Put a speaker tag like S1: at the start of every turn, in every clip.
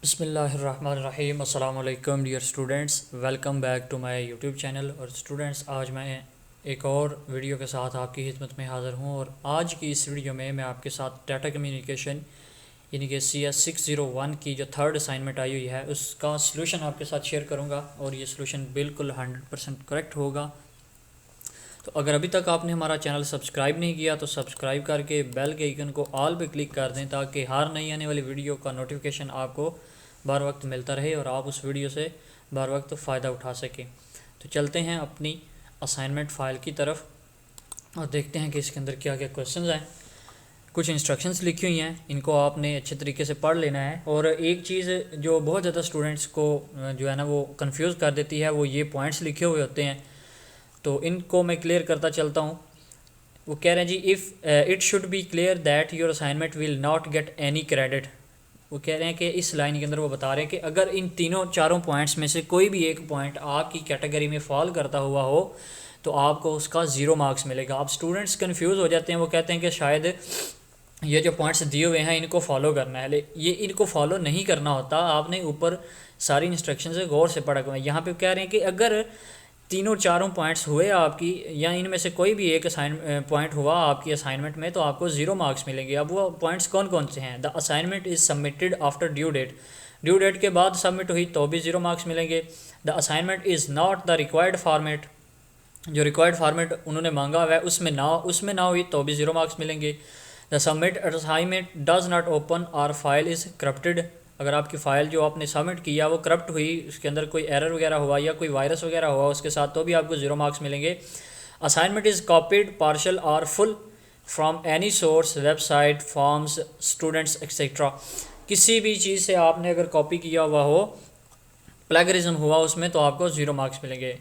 S1: बिस्मिल्लाहिर्रहमानिर्रहीम। अस्सलाम वालेकुम dear students, welcome back to my YouTube channel. और स्टूडेंट्स, आज मैं एक और वीडियो के साथ आपकी खिदमत में हाज़िर हूँ। और आज की इस वीडियो में मैं आपके साथ डाटा कम्युनिकेशन यानी कि CS 601 की जो थर्ड असाइनमेंट आई हुई है उसका सलूशन आपके साथ शेयर करूँगा। और ये सलूशन बिल्कुल 100% करेक्ट होगा। तो अगर अभी तक आपने हमारा चैनल सब्सक्राइब नहीं किया तो सब्सक्राइब करके बेल के आइकन को ऑल पे क्लिक कर दें, ताकि हर नई आने वाली वीडियो का नोटिफिकेशन आपको बर वक्त मिलता रहे और आप उस वीडियो से बर वक्त फ़ायदा उठा सकें। तो चलते हैं अपनी असाइनमेंट फ़ाइल की तरफ और देखते हैं कि इसके अंदर क्या क्या क्वेश्चन हैं। कुछ इंस्ट्रक्शंस लिखी हुई हैं, इनको आपने अच्छे तरीके से पढ़ लेना है। और एक चीज़ जो बहुत ज़्यादा स्टूडेंट्स को जो है ना वो कंफ्यूज कर देती है, वो ये पॉइंट्स लिखे हुए होते हैं। तो इनको मैं क्लियर करता चलता हूँ। वो कह रहे हैं जी, if it should be clear that your assignment will not get any credit. वो कह रहे हैं कि इस लाइन के अंदर वो बता रहे हैं कि अगर इन तीनों चारों पॉइंट्स में से कोई भी एक पॉइंट आपकी कैटेगरी में फॉल करता हुआ हो तो आपको उसका 0 मार्क्स मिलेगा। अब स्टूडेंट्स कंफ्यूज हो जाते हैं, वो कहते हैं कि शायद ये जो पॉइंट्स दिए हुए हैं इनको फॉलो करना है। ये इनको फॉलो नहीं करना होता, आपने ऊपर सारी इंस्ट्रक्शन से गौर से पढ़ा। यहाँ पे कह रहे हैं कि अगर तीनों चारों पॉइंट्स हुए आपकी, या इनमें से कोई भी एक पॉइंट हुआ आपकी असाइनमेंट में, तो आपको 0 मार्क्स मिलेंगे। अब वो पॉइंट्स कौन कौन से हैं? The assignment is submitted after due date. Due date के बाद सबमिट हुई तो भी 0 मार्क्स मिलेंगे। The assignment is not the required format. जो रिक्वायर्ड फॉर्मेट उन्होंने मांगा हुआ है उसमें ना हुई तो भी 0 मार्क्स मिलेंगे। The submit assignment does not open और फाइल इज़ करप्टेड। अगर आपकी फ़ाइल जो आपने सबमिट किया वो करप्ट हुई, उसके अंदर कोई एरर वगैरह हुआ या कोई वायरस वगैरह हुआ उसके साथ, तो भी आपको 0 मार्क्स मिलेंगे। असाइनमेंट इज़ कॉपीड पार्शल और full from any source, website, forms, students etcetera. किसी भी चीज़ से आपने अगर कॉपी किया हुआ हो, प्लेगरिज्म हुआ उसमें, तो आपको 0 मार्क्स मिलेंगे।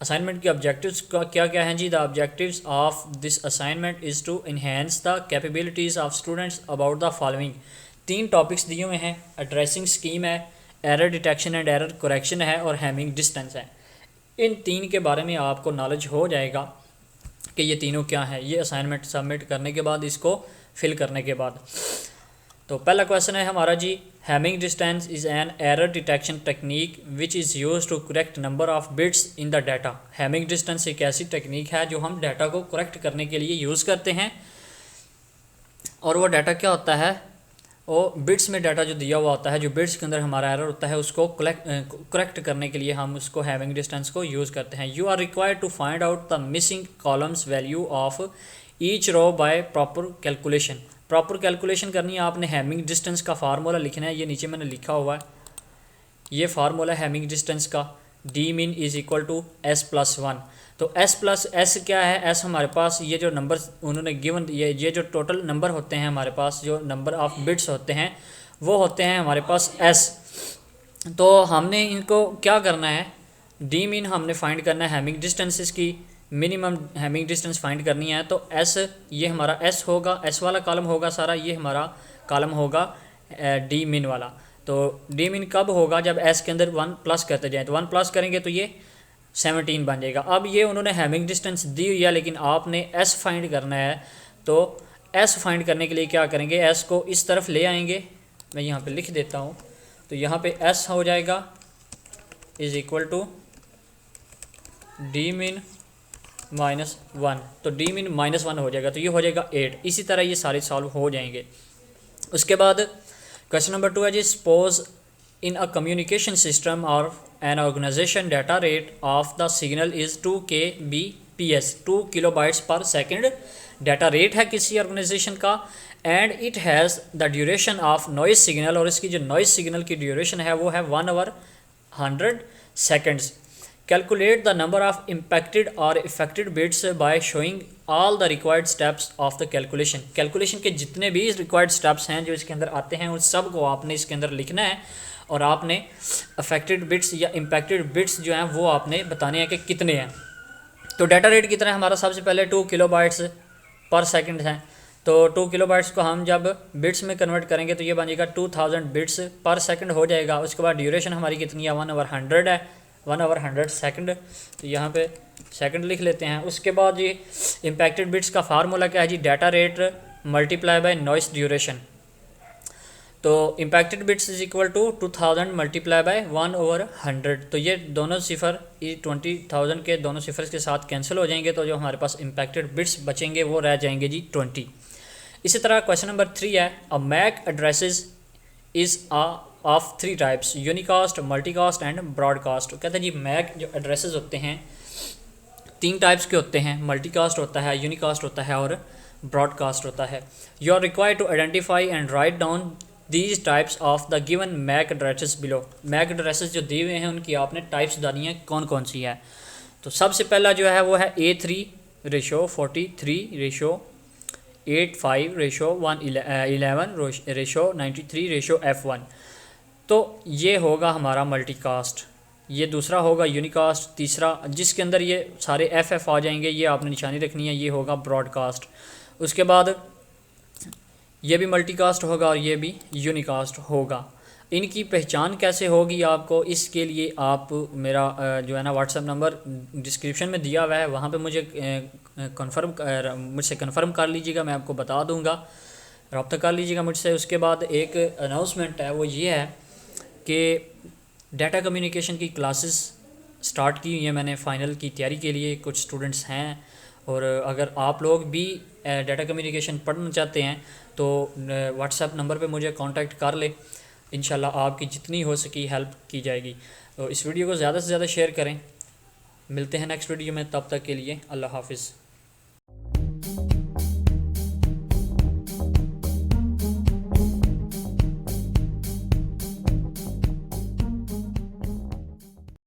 S1: असाइनमेंट के ऑब्जेक्टिव्स का क्या क्या हैं जी? The objectives of this assignment is to enhance the capabilities of students about the following. 3 topics दिए हुए हैं। एड्रेसिंग स्कीम है, error detection and error correction है, और हैमिंग डिस्टेंस है। इन 3 के बारे में आपको नॉलेज हो जाएगा कि ये तीनों क्या है, ये असाइनमेंट सबमिट करने के बाद, इसको फिल करने के बाद। तो पहला क्वेश्चन है हमारा जी, Hamming distance is an error detection technique which is use to correct number of bits in the data. Hamming distance एक ऐसी टेक्निक है जो हम डाटा को करेक्ट करने के लिए यूज़ करते हैं। और वो डाटा क्या होता है? वो बिट्स में डाटा जो दिया हुआ होता है, जो बिट्स के अंदर हमारा एरर होता है, उसको करेक्ट करने के लिए हम उसको हैमिंग डिस्टेंस को यूज़ करते हैं। You are required to find out the missing columns value of each row by proper calculation. Proper calculation करनी है आपने। हैमिंग डिस्टेंस का फार्मूला लिखना है, ये नीचे मैंने लिखा हुआ है। ये फार्मूला हैमिंग डिस्टेंस का, D mean is equal to S+1। तो S+S क्या है? S हमारे पास ये जो नंबर उन्होंने गिवन, ये जो टोटल नंबर होते हैं हमारे पास, जो नंबर ऑफ बिट्स होते हैं वो होते हैं हमारे पास S। तो हमने इनको क्या करना है? डी मीन हमने फाइंड करना है हैमिंग डिस्टेंस, इसकी मिनिमम हैमिंग डिस्टेंस फाइंड करनी है। तो S, ये हमारा S होगा, S वाला कॉलम होगा सारा, ये हमारा कॉलम होगा डी मीन वाला। तो डी मीन कब होगा? जब S के अंदर 1 प्लस करते जाएँ। तो 1 प्लस करेंगे तो ये 17 बन जाएगा। अब ये उन्होंने हैमिंग डिस्टेंस दी हुई है, लेकिन आपने S फाइंड करना है। तो S फाइंड करने के लिए क्या करेंगे? S को इस तरफ ले आएंगे, मैं यहाँ पे लिख देता हूँ। तो यहाँ पे S हो जाएगा is equal to D mean -1। तो डी मीन -1 हो जाएगा, तो ये हो जाएगा 8। इसी तरह ये सारे सॉल्व हो जाएंगे। उसके बाद क्वेश्चन नंबर 2 है जी, suppose in a communication system or an organization data rate of the signal is 2 kbps, 2 kilobytes per second data rate है किसी ऑर्गेनाइजेशन का। And it has the duration of noise signal, और इसकी जो noise signal की duration है वो है 1 hour 100 seconds. Calculate the number of impacted or affected bits by showing all the required steps of the calculation. Calculation के जितने भी रिक्वायर्ड स्टेप्स हैं जो इसके अंदर आते हैं, उस सब को आपने इसके अंदर लिखना है। और आपने अफेक्टेड बिट्स या इम्पैक्टेड बिट्स जो हैं वो आपने बताने हैं कि कितने हैं। तो डाटा रेट कितना है हमारा? सबसे पहले 2 किलोबाइट्स पर सेकंड है। तो 2 किलोबाइट्स को हम जब बिट्स में कन्वर्ट करेंगे तो ये बन जाएगा 2000 बिट्स पर सेकंड हो जाएगा। उसके बाद ड्यूरेशन हमारी कितनी है? 1 आवर 100 है, 1 आवर 100 सेकंड। तो यहाँ पे सेकंड लिख लेते हैं। उसके बाद ये इम्पैक्टेड बिट्स का फार्मूला क्या है जी? Data rate multiply by noise duration. तो impacted bits is equal to 2000 multiply by 1/100। तो ये दोनों सिफर 20,000 के दोनों सिफर के साथ कैंसिल हो जाएंगे, तो जो हमारे पास इम्पैक्टेड बिट्स बचेंगे वो रह जाएंगे जी 20। इसी तरह क्वेश्चन नंबर 3 है, a MAC addresses is of 3 types, unicast, multicast and broadcast. कहते हैं जी मैक जो एड्रेसेस होते हैं 3 टाइप्स के होते हैं, मल्टीकास्ट होता है, यूनिकास्ट होता है और ब्रॉडकास्ट होता है। You are required to identify and write down these types of the given MAC addresses below. MAC addresses जो दिए हुए हैं उनकी आपने टाइप्स बतानी है कौन कौन सी है। तो सबसे पहला जो है वो है A3:43:85:111:93:F1। तो ये होगा हमारा मल्टीकास्ट। ये दूसरा होगा यूनिकास्ट। तीसरा जिसके अंदर ये सारे एफ आ जाएंगे, ये आपने निशानी रखनी है, ये होगा ब्रॉडकास्ट। उसके बाद ये भी मल्टीकास्ट होगा और ये भी यूनिकास्ट होगा। इनकी पहचान कैसे होगी आपको, इसके लिए आप मेरा जो है ना व्हाट्सएप नंबर डिस्क्रिप्शन में दिया हुआ है, वहाँ पे मुझे मुझसे कन्फर्म कर लीजिएगा, मैं आपको बता दूँगा, रब्ता कर लीजिएगा मुझसे। उसके बाद एक अनाउंसमेंट है, वो ये है कि डाटा कम्युनिकेशन की क्लासेस स्टार्ट की हुई हैं मैंने फ़ाइनल की तैयारी के लिए। कुछ स्टूडेंट्स हैं, और अगर आप लोग भी डाटा कम्युनिकेशन पढ़ना चाहते हैं तो व्हाट्सएप नंबर पे मुझे कांटेक्ट कर ले, इंशाल्लाह आपकी जितनी हो सकी हेल्प की जाएगी। तो इस वीडियो को ज़्यादा से ज़्यादा शेयर करें। मिलते हैं नेक्स्ट वीडियो में, तब तक के लिए अल्लाह हाफिज़।